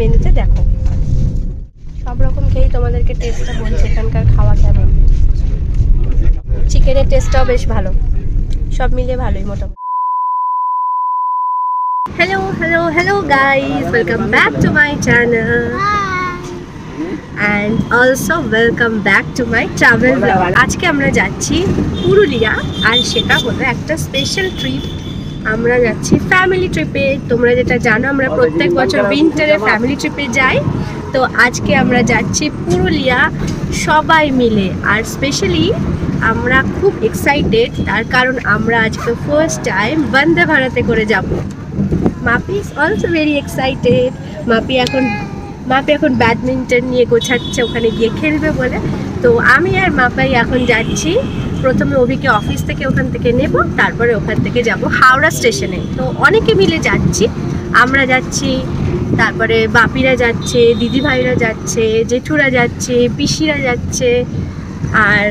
মেনুতে দেখো সব রকম খেয়ে তোমাদেরকে টেস্টটা বলছি এখানকার খাওয়া কেমন। চিকেনের টেস্টটাও বেশ ভালো, সব মিলে ভালোই মোটামুটি। Hello hello hello guys, welcome back to my channel and also welcome back to my travel blog. আজকে আমরা যাচ্ছি পুরুলিয়া, আর সেটা হলো একটা স্পেশাল ট্রিপ। আমরা যাচ্ছি ফ্যামিলি ট্রিপে। তোমরা যেটা জানো আমরা প্রত্যেক বছর উইন্টারে ফ্যামিলি ট্রিপে যাই, তো আজকে আমরা যাচ্ছি পুরুলিয়া সবাই মিলে। আর স্পেশালি আমরা খুব এক্সাইটেড, তার কারণ আমরা আজকে ফার্স্ট টাইম বন্দে ভারতে করে যাব। মাপি ইজ অলসো ভেরি এক্সাইটেড। মাপি এখন ব্যাডমিন্টন নিয়ে গোছাচ্ছে, ওখানে গিয়ে খেলবে বলে। তো আমি আর মাপাই এখন যাচ্ছি। প্রথমে অভিকে অফিস থেকে ওখান থেকে নেব, তারপরে ওখান থেকে যাব হাওড়া স্টেশনে। তো অনেকে মিলে যাচ্ছি, আমরা যাচ্ছি, তারপরে বাপিরা যাচ্ছে, দিদিভাইরা যাচ্ছে, জেঠুরা যাচ্ছে, পিসিরা যাচ্ছে, আর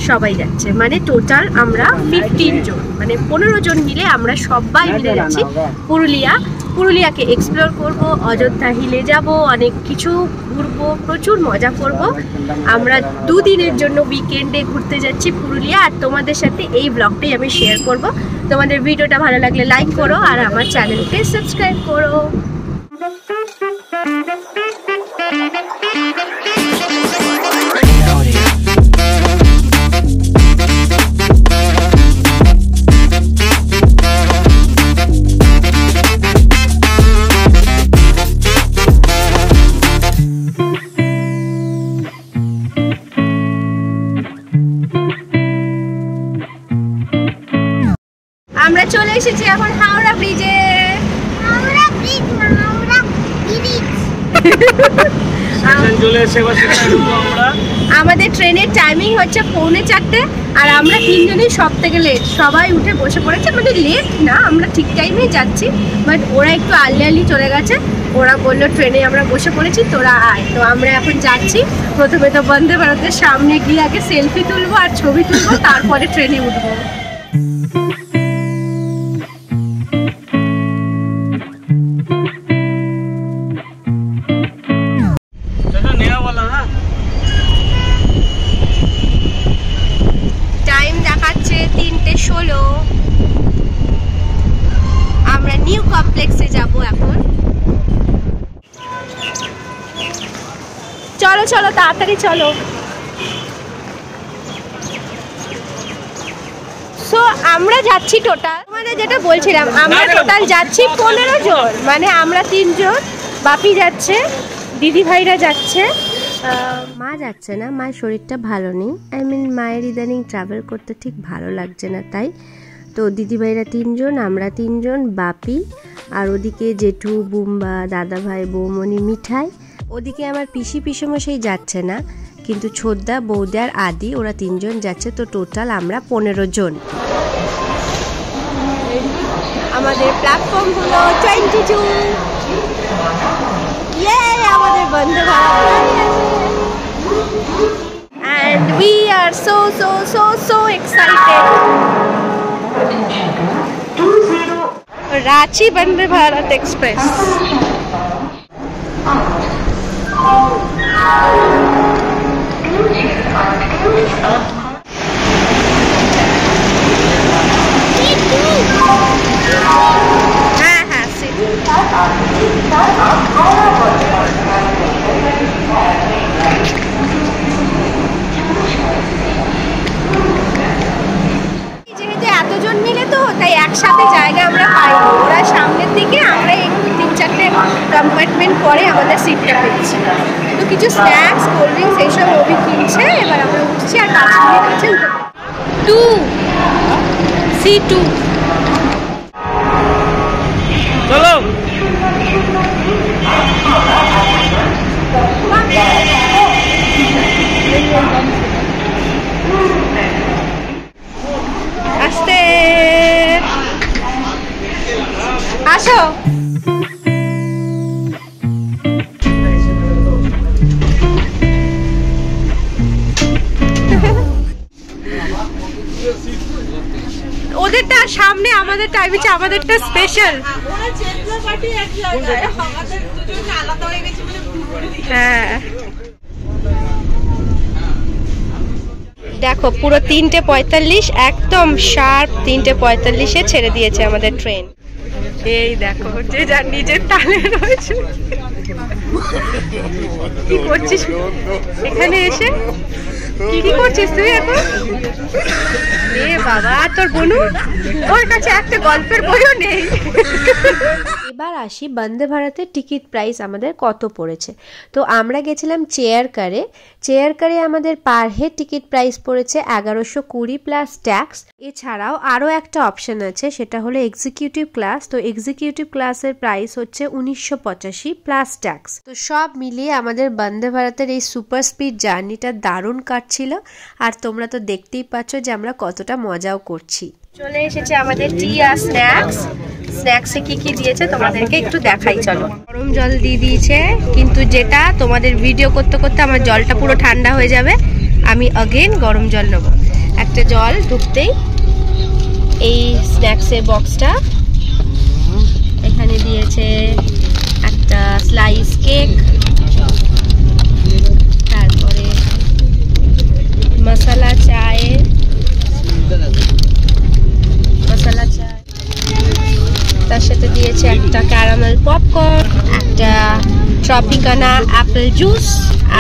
সবাই যাচ্ছে। মানে টোটাল আমরা 15 জন, মানে 15 জন মিলে আমরা সবাই মিলে যাচ্ছি পুরুলিয়াকে এক্সপ্লোর করব। অযোধ্যা হিলে যাব, অনেক কিছু ঘুরবো, প্রচুর মজা করব। আমরা 2 দিনের জন্য উইকেন্ডে ঘুরতে যাচ্ছি পুরুলিয়া, আর তোমাদের সাথে এই ব্লগটাই আমি শেয়ার করব। তোমাদের ভিডিওটা ভালো লাগলে লাইক করো, আর আমার চ্যানেলকে সাবস্ক্রাইব করো। আমরা চলে এসেছি এখন হাওড়া ব্রিজে। আমাদের ট্রেনের টাইমিং হচ্ছে 3:45, আর আমরা 3 জনই সব থেকে লেট। সবাই উঠে বসে পড়েছে, মানে লেট না, আমরা ঠিক টাইমেই যাচ্ছি, বাট ওরা একটু আর্লি চলে গেছে। ওরা বললো ট্রেনে আমরা বসে পড়েছি, তোরা আয়। তো আমরা এখন যাচ্ছি। প্রথমে তো বন্দে ভারতের সামনে গিয়ে আগে সেলফি তুলবো আর ছবি তুলবো, তারপরে ট্রেনে উঠবো। টাইম দেখাচ্ছে 3:16। আমরা নিউ কমপ্লেক্সে যাব এখন। চলো চলো তাড়াতাড়ি চলো। সো আমরা যাচ্ছি টোটাল, মানে যেটা বলছিলাম, আমরা টোটাল যাচ্ছি 15 জন। মানে আমরা 3 জন, বাপি যাচ্ছে, দিদিভাইরা যাচ্ছে, মা যাচ্ছে না, মায়ের শরীরটা ভালো নেই। মায়ের ইদানিং ট্রাভেল করতে ঠিক ভালো লাগছে না, তাই। তো দিদিভাইরা 3 জন, আমরা 3 জন, বাপি, আর ওদিকে জেঠু, বুম্বা, দাদাভাই, বৌমণি, মিঠাই। ওদিকে আমার পিসিমশাই যাচ্ছে না, কিন্তু ছোদ্দা, বৌদি আর আদি, ওরা 3 জন যাচ্ছে। তো টোটাল আমরা 15 জন। আমাদের প্ল্যাটফর্ম হলো 22। আমাদের Vande Bharat, and we are so excited. Ranchi Vande Bharat Express. যেহেতু এতজন মিলে, তো তাই একসাথে জায়গা আমরা পাইনি। ওরা সামনের দিকে, আমরা এই 3-4টে কম্পার্টমেন্ট পরে আমাদের সিটটা পেয়েছি। তো কিছু স্ন্যাক্স, কোল্ড ড্রিঙ্কস এইসব ওভি কিনছে। এবার আমরা উঠছি, আর 5 মিনিট আছে উঠে 2C2। চলো আসো। ওদেরটা সামনে, আমাদেরটা আইবিছে, আমাদেরটা স্পেশাল। হ্যাঁ দেখো পুরো 3:45, একদম শার্প 3:45-এ ছেড়ে দিয়েছে আমাদের ট্রেন। এই দেখো যে যার নিজের টানে রয়েছে। কি করছিস এখানে এসে? কি করছিস তুই এখন? এ বাবা, তোর বোনু, ওর কাছে একটা গল্পের বইও নেই। এবার আসি বন্দে ভারতের টিকিট প্রাইস আমাদের কত পড়েছে। তো আমরা গেছিলাম চেয়ার কারে। চেয়ার কারে আমাদের পার হেড টিকিট প্রাইস পড়েছে 1120 প্লাস ট্যাক্স। এছাড়াও আরও একটা অপশন আছে, সেটা হলো এক্সিকিউটিভ ক্লাস। তো এক্সিকিউটিভ ক্লাসের প্রাইস হচ্ছে 1985 প্লাস ট্যাক্স। তো সব মিলিয়ে আমাদের বন্দে ভারতের এই সুপার স্পিড জার্নিটা দারুণ কাটছিল। আর তোমরা তো দেখতেই পাচ্ছ যে আমরা কতটা মজাও করছি। চলে এসেছে আমাদের টি আর স্ন্যাক্স। স্ন্যাক্সে কি কি দিয়েছে তোমাদেরকে একটু দেখাই, চলো। গরম জল দিয়ে দিয়েছে, কিন্তু যেটা তোমাদের ভিডিও করতে করতে আমার জলটা পুরো ঠান্ডা হয়ে যাবে, আমি অগেন গরম জল নেবো। একটা জল ঢুকতেই এই স্ন্যাক্সের বক্সটা, এখানে দিয়েছে একটা স্লাইস কেক, তারপরে মশলা চায়, তার সাথে দিয়েছে একটা ক্যারামেল পপকর্ন, একটা ট্রপিকানা অ্যাপেল জুস,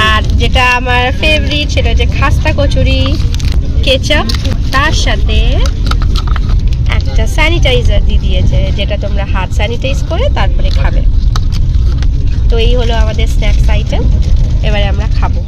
আর যেটা আমার ফেভারিট সেটা হচ্ছে খাস্তা কচুরি, কেচাপ, তার সাথে একটা স্যানিটাইজার দিয়ে দিয়েছে, যেটা তোমরা হাত স্যানিটাইজ করে তারপরে খাবে। তো এই হলো আমাদের স্ন্যাক্স আইটেম, এবারে আমরা খাবো।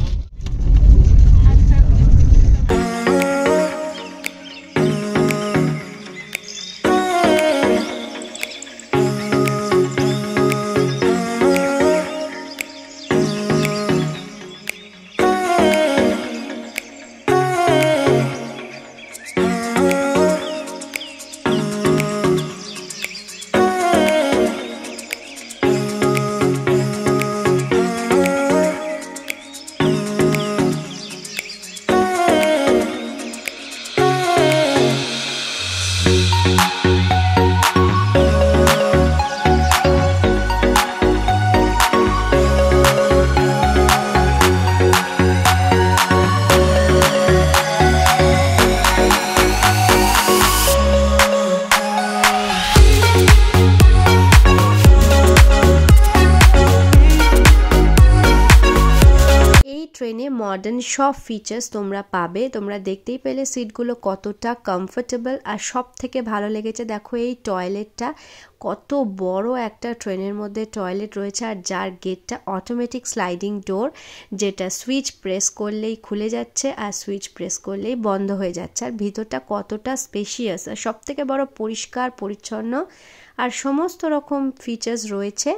ট্রেনে মডার্ন সব ফিচার্স তোমরা পাবে। তোমরা দেখতেই পেলে সিটগুলো কতটা কমফোর্টেবল। আর সব থেকে ভালো লেগেছে দেখো এই টয়লেটটা, কত বড় একটা ট্রেনের মধ্যে টয়লেট রয়েছে, আর যার গেটটা অটোমেটিক স্লাইডিং ডোর, যেটা সুইচ প্রেস করলেই খুলে যাচ্ছে আর সুইচ প্রেস করলেই বন্ধ হয়ে যাচ্ছে। আর ভিতরটা কতটা স্পেশিয়াস, আর সব থেকে বড় পরিষ্কার পরিচ্ছন্ন, আর সমস্ত রকম ফিচার্স রয়েছে।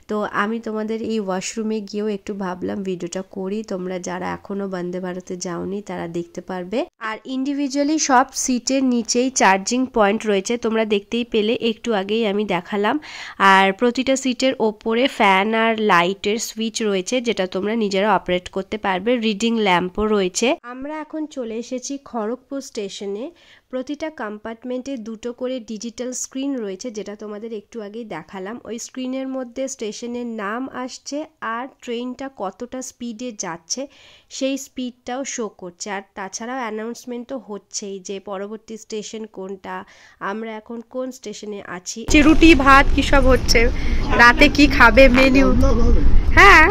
তো আমি তোমাদের এই ওয়াশরুমে গিয়েও একটু ভাবলাম ভিডিওটা করি, তোমরা যারা এখনও বন্দে ভারতে যাওনি তারা দেখতে পারবে। আর ইন্ডিভিজুয়ালি সব সিটের নিচেই চার্জিং পয়েন্ট রয়েছে, তোমরা দেখতেই পেলে, একটু আগেই আমি দেখালাম। আর প্রতিটা সিটের ওপরে ফ্যান আর লাইটের সুইচ রয়েছে, যেটা তোমরা নিজেরা অপারেট করতে পারবে। রিডিং ল্যাম্পও রয়েছে। আমরা এখন চলে এসেছি খড়গপুর স্টেশনে। প্রতিটা কম্পার্টমেন্টে দুটো করে ডিজিটাল স্ক্রিন রয়েছে, যেটা তোমাদের একটু আগেই দেখালাম। ওই স্ক্রিনের মধ্যে স্টেশনের নাম আসছে আর ট্রেনটা কতটা স্পিডে যাচ্ছে সেই স্পিডটাও শো করছে। আর তাছাড়াও অ্যানাউন্সমেন্টও হচ্ছেই যে পরবর্তী স্টেশন কোনটা, আমরা এখন কোন স্টেশনে আছি, রুটি ভাত কি সব হচ্ছে, রাতে কি খাবে মেনু। হ্যাঁ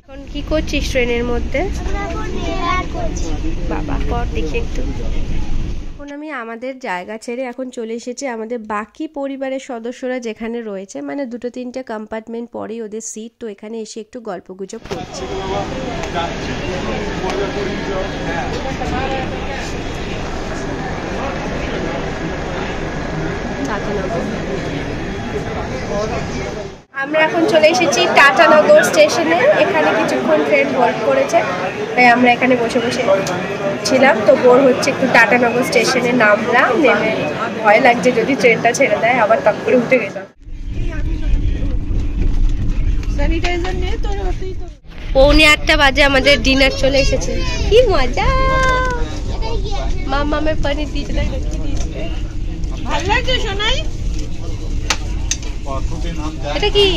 এখন কি করছিস ট্রেনের মধ্যে? বাবা কর দেখি একটু। এখন আমি আমাদের জায়গা ছেড়ে এখন চলে এসেছি আমাদের বাকি পরিবারের সদস্যরা যেখানে রয়েছে, মানে 2-3টে কম্পার্টমেন্ট পরেই ওদের সিট, তো এখানে এসে একটু গল্পগুজব করছি। আমরা এখন চলে এসেছি টাটানগর স্টেশনে। এখানে কিছুক্ষণ ট্রেন হল্ট করেছে, তাই আমরা এখানে বসে বসে ছিলাম। তো বোর হচ্ছে, একটু টাটানগর স্টেশনে নামলাম, নেমে ভয় লাগছে যদি ট্রেনটা ছেড়ে দেয়, আবার তপ করে উঠে গেলাম। পৌনে 8টা বাজে আমাদের ডিনার চলে এসেছে। কি মজা! মামামের পনির দিয়েছে, ভালো লাগছে শোনাই। এটা কি?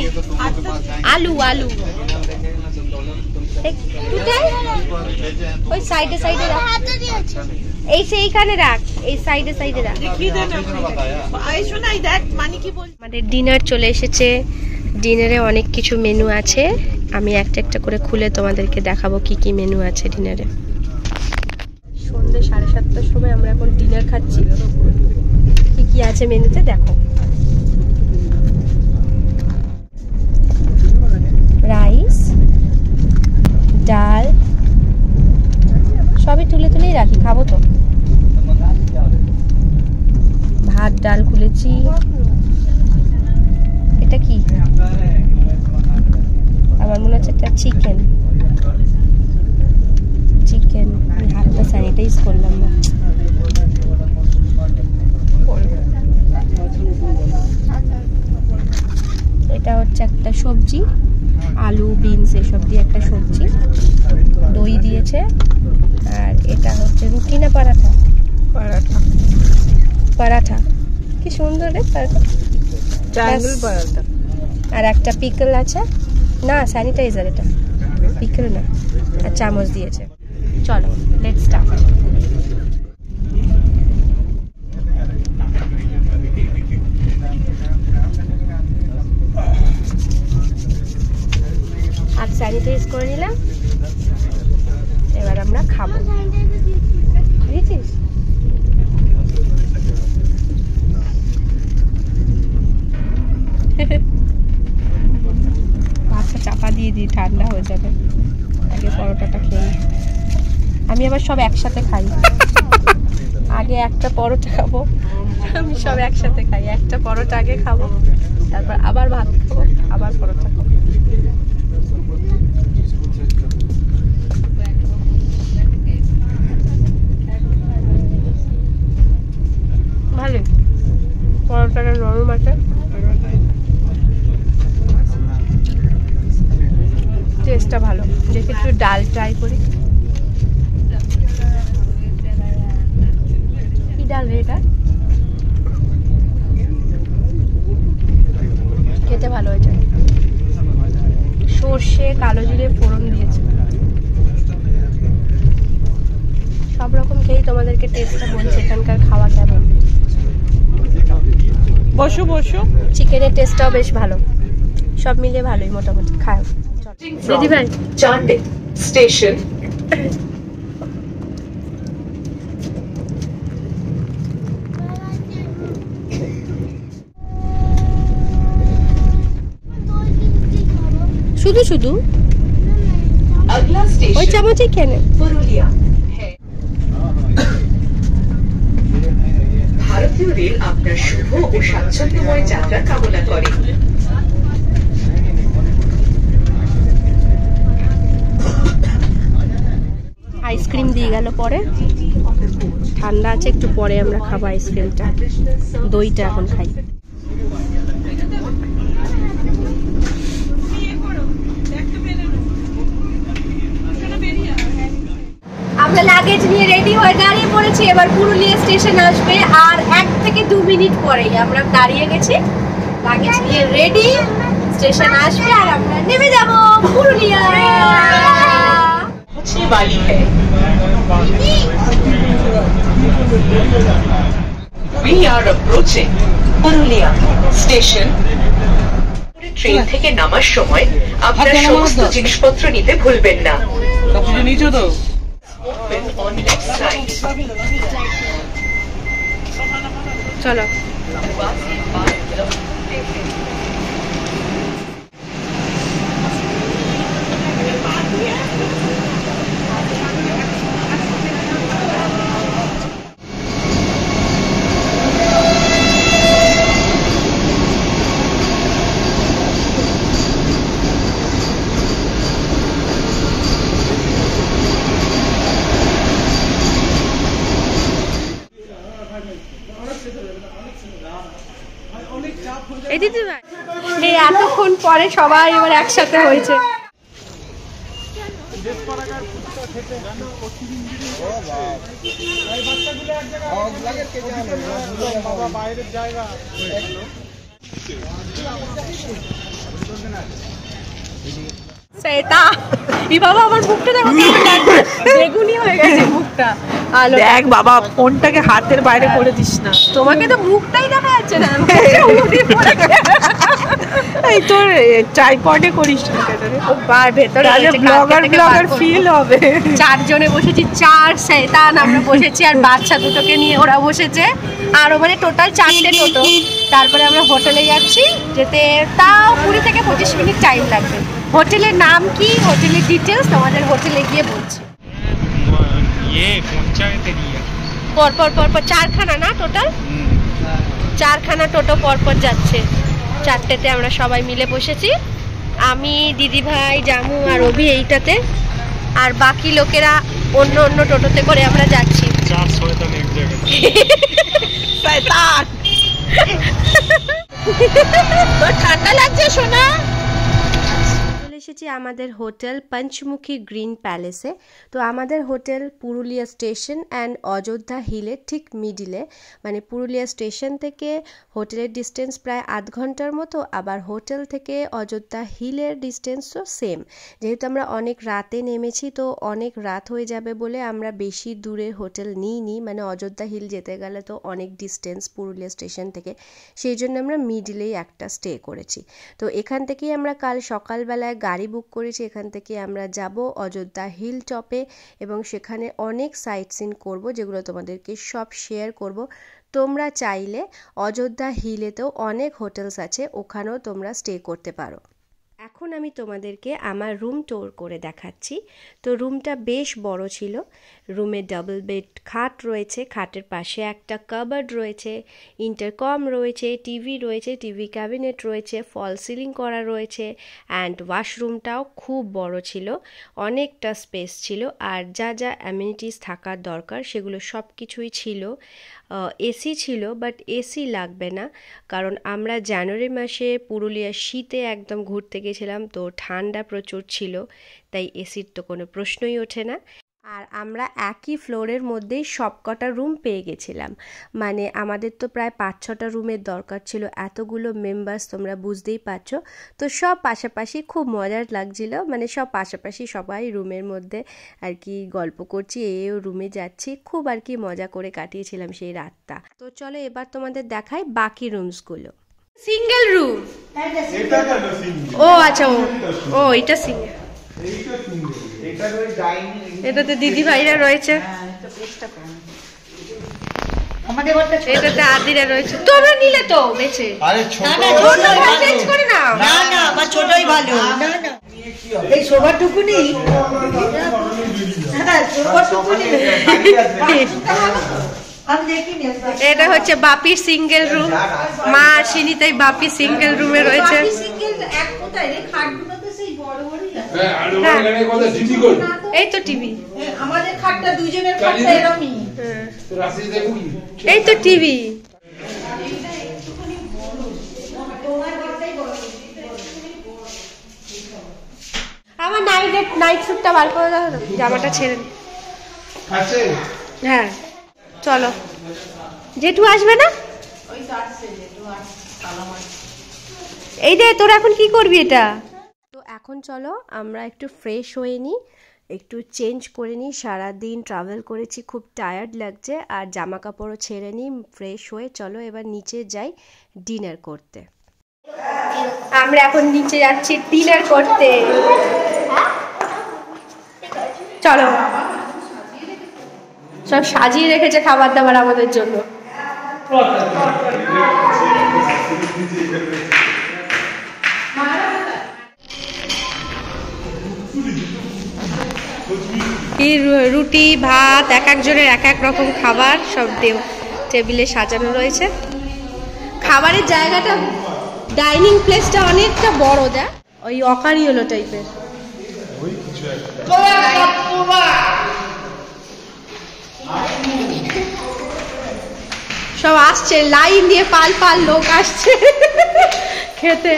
আলু আলু ওই সাইডে সাইডে রাখ, এই সেইখানে রাখ, এই সাইডে সাইডে রাখ। আমাদের ডিনার চলে এসেছে। ডিনারে অনেক কিছু মেনু আছে, আমি একটা একটা করে খুলে তোমাদেরকে দেখাবো কি কি মেনু আছে ডিনারে। সন্ধ্যে 7:30টার সময় আমরা এখন ডিনার খাচ্ছি। কি কি আছে মেনুতে দেখো। রাইস, ডাল, সবই তুলে তুলেই রাখি, খাবো তো। ভাত ডাল খুলেছি। এটা কি? আমার মনে হচ্ছে একটা চিকেন। চিকেন, আমি হাতটা স্যানিটাইজ করলাম না। এটা হচ্ছে একটা সবজি, আলু বিনস এসব দিয়ে একটা সবজি, দই দিয়েছে। আর এটা হচ্ছে রুটি না পরাঠা? পরাঠা। পরাঠা কি সুন্দর রে, পরাঠা। আর একটা পিকল আছে, না স্যানিটাইজার, এটা পিকল না। আর চামচ দিয়েছে। চলো লেটস স্টার্ট। আর স্যানিটাইজ করে নিলাম, এবার আমরা খাবো। বুঝেছিস? ভাতটা চাপা দিয়ে দিই, ঠান্ডা হয়ে যাবে। আগে পরোটাটা খেয়ে, আমি আবার সব একসাথে খাই। আগে একটা পরোটা খাবো, আমি সব একসাথে খাই। একটা পরোটা আগে খাবো, তারপর আবার ভাত খাবো, আবার পরোটা খাবো। ভালো পরোটাটা, নরম আছে, টেস্টটা ভালো। দেখি একটু ডাল ট্রাই করি। কি ডাল রে এটা? খেতে ভালো হয়েছে, সর্ষে কালো জিরে ফোড়ন দিয়েছে। সব রকম খেয়েই তোমাদেরকে টেস্টটা বলছি এখানকার খাওয়া কেমন। বসো বসো। চিকেনের টেস্টটাও বেশ ভালো, সব মিলিয়ে ভালোই মোটামুটি। খাও দিদি ভাই। Sundae station. শুধু শুধু ওই চামচে কেন? পুরুলিয়া। ভারতীয় রেল আপনার শুভ ও স্বাচ্ছন্দ্যময় যাত্রা কামনা করে। আইসক্রিম দিয়ে গেল পরে, ঠান্ডা আছে, একটু পরে আমরা খাবো আইসক্রিমটা। দইটা এখন খাই। আমরা লাগেজ নিয়ে রেডি হয়ে দাঁড়িয়ে পড়েছি। এবার পুরুলিয়া স্টেশন আসবে আর 1 থেকে 2 মিনিট পরেই আমরা দাঁড়িয়ে গেছি। লাগেজ নিয়ে রেডি, স্টেশন আসবে আর আমরা নেমে যাব Purulia. We are approaching Purulia station. Train থেকে নামার সময় আপনার সমস্ত জিনিসপত্র নিতে ভুলবেন না। Open on left side. চলো। এই দিদিভাই, এই এতক্ষণ পরে সবাই এবার একসাথে হয়েছে। সেটা ই বাবা, আমার মুখটা দেখো বেগুনি হয়ে গেছে মুখটা। দেখ বাবা, ফোনটাকে হাতের বাইরে করে দিস না। তোমাকে তো মুখটাই দেখা যাচ্ছে না। এই তোর ট্রাইপডে করিস না কেন রে? ও বার ভেতরে ব্লগার ফিল হবে। চারজনে বসেছি, চার শয়তান আমরা বসেছি, আর বাচ্চা দুটোকে নিয়ে ওরা বসেছে, আর মানে টোটাল 4টে টোটো। তারপরে আমরা হোটেলে যাচ্ছি, যেতে তাও 20 থেকে 25 মিনিট টাইম লাগবে। হোটেলের নাম কি, হোটেলের ডিটেলস তোমাদের হোটেলে গিয়ে বলছি। পরপর 4খানা না টোটাল, 4খানা টোটো পরপর যাচ্ছে। 4টেতে আমরা সবাই মিলে বসেছি, আমি, দিদিভাই, জামু আর অভি এইটাতে, আর বাকি লোকেরা অন্য অন্য টোটোতে করে আমরা যাচ্ছি। ঠান্ডা লাগছে শোনা। এসেছি আমাদের হোটেল পঞ্চমুখী গ্রিন প্যালেসে। তো আমাদের hotel Purulia station and Ajodhya হিলের ঠিক মিডিলে, মানে পুরুলিয়া স্টেশন থেকে হোটেলের ডিস্টেন্স প্রায় আধ ঘন্টার মতো, আবার হোটেল থেকে অযোধ্যা হিলের ডিস্টেন্সও সেম। যেহেতু আমরা অনেক রাতে নেমেছি, তো অনেক রাত হয়ে যাবে বলে আমরা বেশি দূরের হোটেল নিইনি, মানে অযোধ্যা হিল যেতে গেলে তো অনেক ডিস্টেন্স পুরুলিয়া স্টেশন থেকে, সেই জন্য আমরা মিডিলেই একটা স্টে করেছি। তো এখান থেকেই আমরা কাল সকালবেলায় গাড়ি বুক করেছি, এখান থেকে আমরা যাব অযোধ্যা হিল টপে, এবং সেখানে অনেক সাইট সিন করব, যেগুলো তোমাদেরকে সব শেয়ার করব। তোমরা চাইলে অযোধ্যা হিলেতেও অনেক হোটেলস আছে, ওখানেও তোমরা স্টে করতে পারো। এখন আমি তোমাদেরকে আমার রুম ট্যুর করে দেখাচ্ছি। তো রুমটা বেশ বড় ছিল। রুমে ডাবল বেড খাট রয়েছে, খাটের পাশে একটা কাবার্ড রয়েছে, ইন্টারকম রয়েছে, টিভি রয়েছে, টিভি ক্যাবিনেট রয়েছে, ফল সিলিং করা রয়েছে, অ্যান্ড ওয়াশরুমটাও খুব বড় ছিল, অনেকটা স্পেস ছিল, আর যা যা অ্যামিনিটিস থাকার দরকার সেগুলো সব কিছুই ছিল। এসি ছিল, বাট এসি লাগবে না, কারণ আমরা জানুয়ারি মাসে পুরুলিয়ার শীতে একদম ঘুরতে গেছিলাম, তো ঠান্ডা প্রচুর ছিল, তাই এসির তো কোনো প্রশ্নই ওঠে না। আর আমরা একই ফ্লোরের মধ্যেই সবকটা রুম পেয়ে গেছিলাম, মানে আমাদের তো প্রায় 5-6টা রুমের দরকার ছিল, এতগুলো মেম্বার্স তোমরা বুঝতেই পারছো। তো সব পাশাপাশি খুব মজার লাগছিল, মানে সব পাশাপাশি সবাই রুমের মধ্যে আর কি গল্প করছি, এও রুমে যাচ্ছি, খুব আর কি মজা করে কাটিয়েছিলাম সেই রাতটা। তো চলো এবার তোমাদের দেখাই বাকি রুমসগুলো। সিঙ্গেল রুম, ও আচ্ছা, ও এটা সিঙ্গেল, এটাতে দিদি ভাইরা রয়েছে, এটাতে আদিরা রয়েছে। তোমরা নিলে তো বেঁচে, চেঞ্জ করে নাও। না না, আমার ছোটই ভালো। না না, এই শোভাটুকুনি, এটা হচ্ছে বাপির সিঙ্গেল রুম, মা আসেনি তাই বাপি সিঙ্গেল রুমে রয়েছে। এই তো টিভি, আমাদের খাটটা দুজনের খাটটা এরকমই, এই তো টিভি। আমার নাইট স্যুটটা বার করে দাও, জামাটা ছেড়ে দিই। হ্যাঁ চলো, জেঠু আসবে না? এই যে তোরা এখন কি করবি এটা? তো এখন চলো আমরা একটু ফ্রেশ হয়ে নিই, একটু চেঞ্জ করে নিই, সারাদিন ট্রাভেল করেছি, খুব টায়ার্ড লাগছে, আর জামা কাপড়ও ছেড়ে নিই, ফ্রেশ হয়ে চলো এবার নিচে যাই ডিনার করতে। আমরা এখন নিচে যাচ্ছি ডিনার করতে, চলো। সব সাজিয়ে রেখেছে খাবার দাবার আমাদের জন্য। রুটি ভাত এক একজনের এক এক রকম খাবার সব টেবিলে সাজানো রয়েছে। খাবারের জায়গাটা ডাইনিং প্লেসটা অনেকটা বড়, দেখ ওই অকারিওলো টাইপের। সব আসছে লাইন দিয়ে, পাল পাল লোক আসছে খেতে।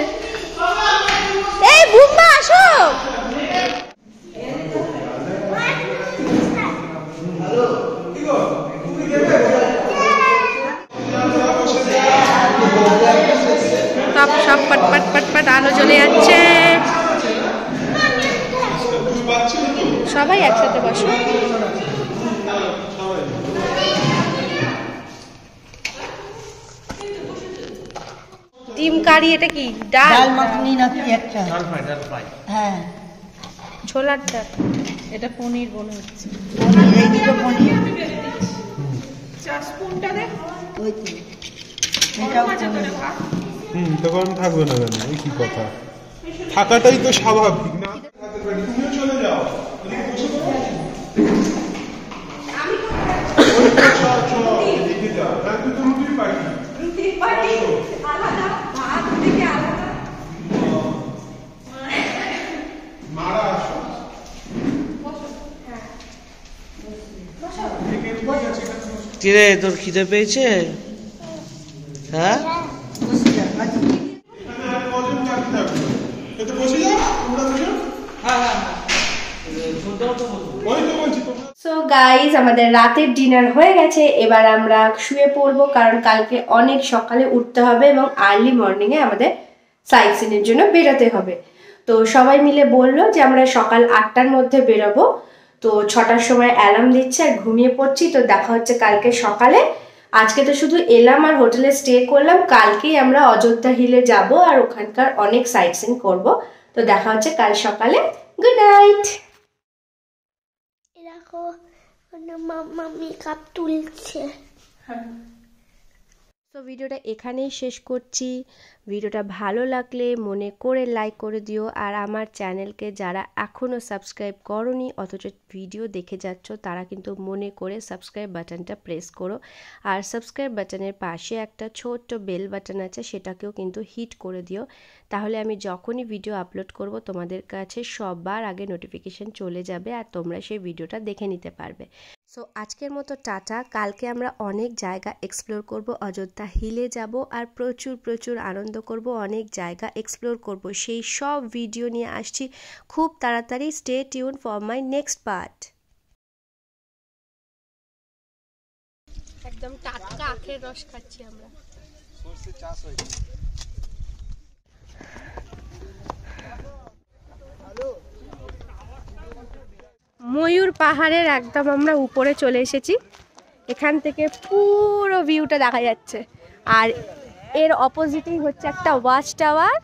এই বুম্বা আসো। সব পটপট পটপট আলো জ্বলে যাচ্ছে। সবাই একসাথে বসো। ডিম কারি, এটা কি ডাল মাখনি নাকি একটা? হ্যাঁ, ছোলার ডাল। এটা পনির মনে হচ্ছে। এই দুটো পনির। স্পুনটা দে। ওই তো এটাও পনির। তখন থাকবে না কেন? এই কি কথা, থাকাটাই তো স্বাভাবিক না? তুমিও চলে যাও, কিরে তোর খিদে পেয়েছে? হ্যাঁ, সো গাইজ, আমাদের রাতের ডিনার হয়ে গেছে। এবার আমরা শুয়ে পড়বো, কারণ কালকে অনেক সকালে উঠতে হবে এবং আর্লি মর্নিংয়ে আমাদের সাইট সিনের জন্য বেরোতে হবে। তো সবাই মিলে বললো যে আমরা সকাল 8টার মধ্যে বেরোবো। তো 6টার সময় অ্যালার্ম দিচ্ছে আর ঘুমিয়ে পড়ছি। তো দেখা হচ্ছে কালকে সকালে। আজকে তো শুধু এলাম আর হোটেলে স্টে করলাম, কালকেই আমরা অযোধ্যা হিলে যাব আর ওখানকার অনেক সাইট সিন করবো। তো দেখা হচ্ছে কাল সকালে। Good night. দেখো মাম্মা মেকআপ তুলছে। তো ভিডিওটা এখানেই শেষ করছি। ভিডিওটা ভালো লাগলে মনে করে লাইক করে দিও। আর আমার চ্যানেলকে যারা এখনও সাবস্ক্রাইব করোনি অথচ ভিডিও দেখে যাচ্ছ, তারা কিন্তু মনে করে সাবস্ক্রাইব বাটনটা প্রেস করো। আর সাবস্ক্রাইব বাটনের পাশে একটা ছোট্ট বেল বাটন আছে, সেটাকেও কিন্তু হিট করে দিও। তাহলে আমি যখনই ভিডিও আপলোড করব তোমাদের কাছে সবার আগে নোটিফিকেশন চলে যাবে আর তোমরা সেই ভিডিওটা দেখে নিতে পারবে। সো আজকের মতো টাটা। কালকে আমরা অনেক জায়গা এক্সপ্লোর করব, অযোধ্যা হিলে যাব আর প্রচুর প্রচুর আনন্দ করব, অনেক জায়গা এক্সপ্লোর করব। সেই সব ভিডিও নিয়ে আসছি খুব তাড়াতাড়ি। Stay tune for my next part. একদম টাটকা আখের রস খাচ্ছি আমরা। ময়ূর পাহাড়ের একদম আমরা উপরে চলে এসেছি। এখান থেকে পুরো ভিউটা দেখা যাচ্ছে। আর এর অপোজিটেই হচ্ছে একটা ওয়াচ টাওয়ার,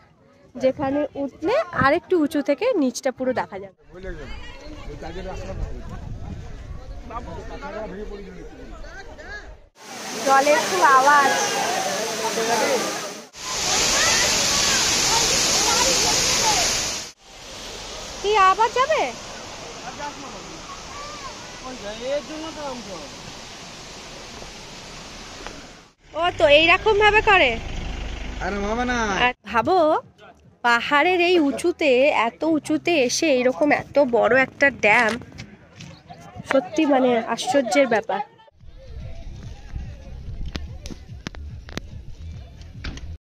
যেখানে উঠলে আর একটু উঁচু থেকে নিচটা পুরো দেখা যাবে। জলের খুব আওয়াজ। কি আবার যাবে? ও তো এইরকম ভাবে করে। ভাবো পাহাড়ের এই উঁচুতে, এত উঁচুতে এসে এরকম এত বড় একটা ড্যাম, সত্যি মানে আশ্চর্যের ব্যাপার।